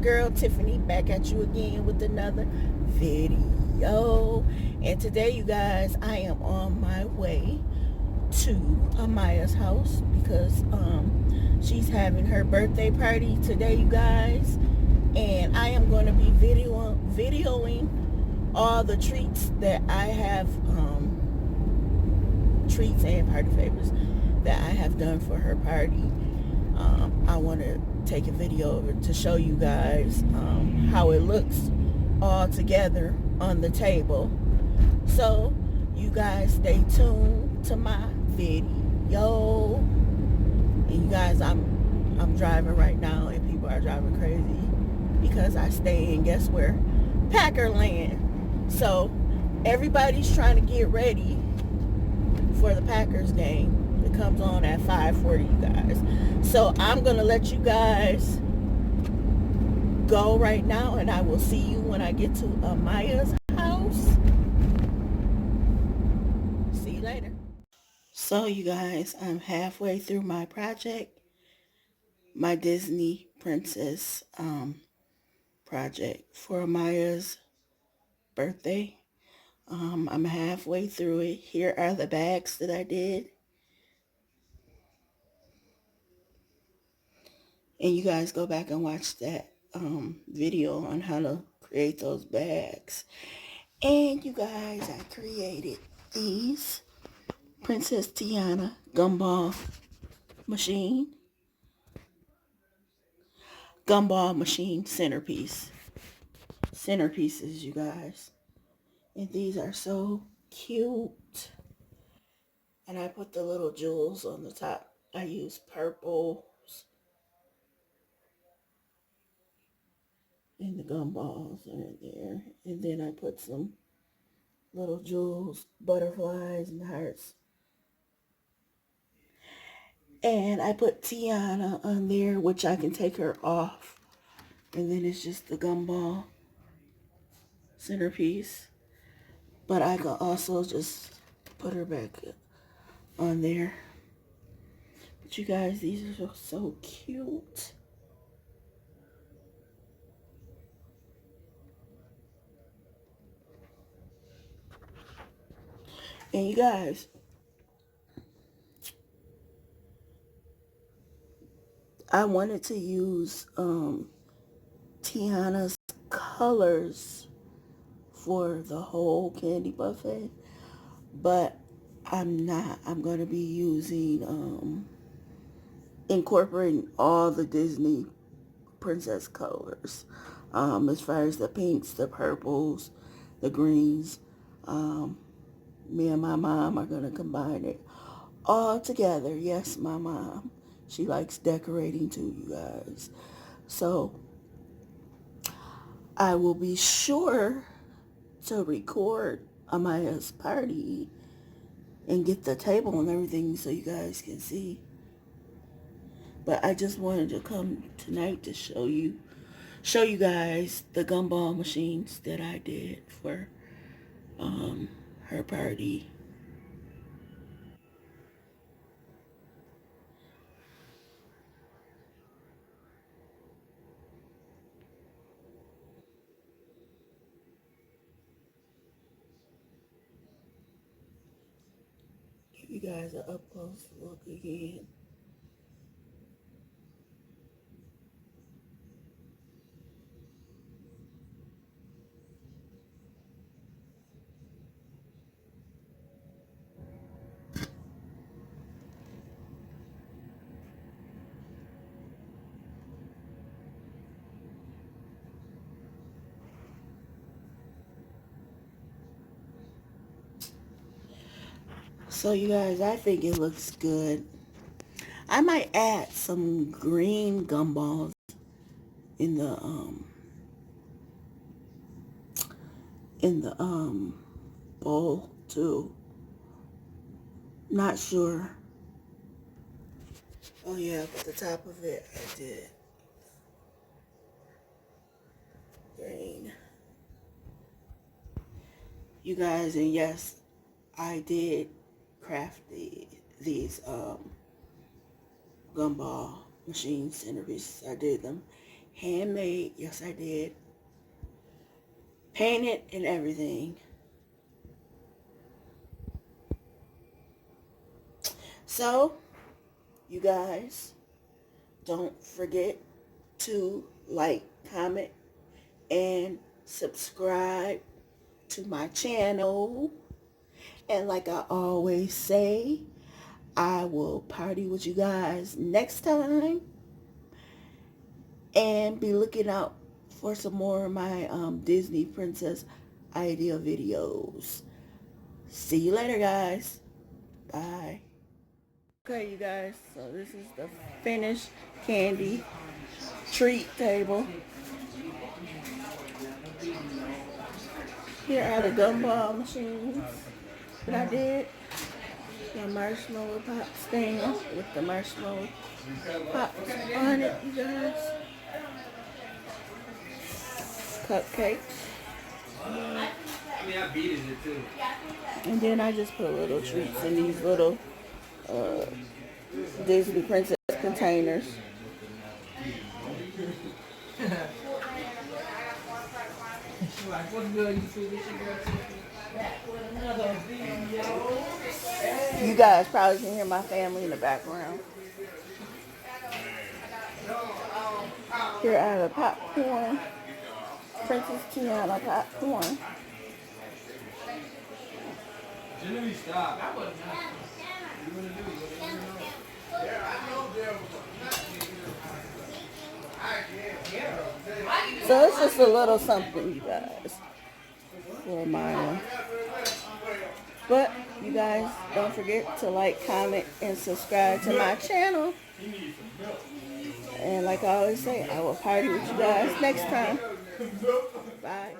your girl Tiffany back at you again with another video. And today, you guys, I am on my way to Amaya's house because she's having her birthday party today, you guys. And I am going to be videoing all the treats that I have, treats and party favors that I have done for her party. I want to take a video to show you guys how it looks all together on the table. So you guys stay tuned to my video. And you guys, I'm driving right now and people are driving crazy because I stay in, guess where? Packerland. So everybody's trying to get ready for the Packers game. It comes on at 5:40, you guys. So I'm gonna let you guys go right now, and I will see you when I get to Amaya's house. See you later. So you guys, I'm halfway through my project, my Disney princess project for Amaya's birthday. I'm halfway through it. Here are the bags that I did. And you guys go back and watch that video on how to create those bags. And you guys, I created these Princess Tiana gumball machine centerpieces, you guys. And these are so cute. And I put the little jewels on the top. I use purples and the gumballs are in there. And then I put some little jewels, butterflies and hearts. And I put Tiana on there, which I can take her off. And then it's just the gumball centerpiece. But I can also just put her back on there. But you guys, these are so cute. And you guys, I wanted to use Tiana's colors for the whole candy buffet, but I'm not. I'm going to be using, incorporating all the Disney princess colors, as far as the pinks, the purples, the greens. Me and my mom are going to combine it all together. Yes, my mom. She likes decorating too, you guys. So I will be sure to record Amaya's party and get the table and everything so you guys can see. But I just wanted to come tonight to show you guys the gumball machines that I did for her party. Give you guys an up close look again. So you guys, I think it looks good. I might add some green gumballs in the bowl too. Not sure. Oh yeah, but the top of it I did green. You guys, and yes, I did craft these gumball machine centerpieces. I did them Handmade. Yes, I did. Painted and everything. So, you guys, don't forget to like, comment, and subscribe to my channel. And like I always say, I will party with you guys next time. And be looking out for some more of my Disney Princess idea videos. See you later, guys. Bye. Okay, you guys, so this is the finished candy treat table. Here are the gumball machines that I did. The marshmallow pop stand with the marshmallow pops on it, you guys. Cupcakes. And then I just put little treats in these little Disney Princess containers. You guys probably can hear my family in the background. Here are the popcorn. Princess Tiana popcorn. So it's just a little something, you guys, for mine. But you guys don't forget to like, comment, and subscribe to my channel. And like I always say, I will party with you guys next time. Bye.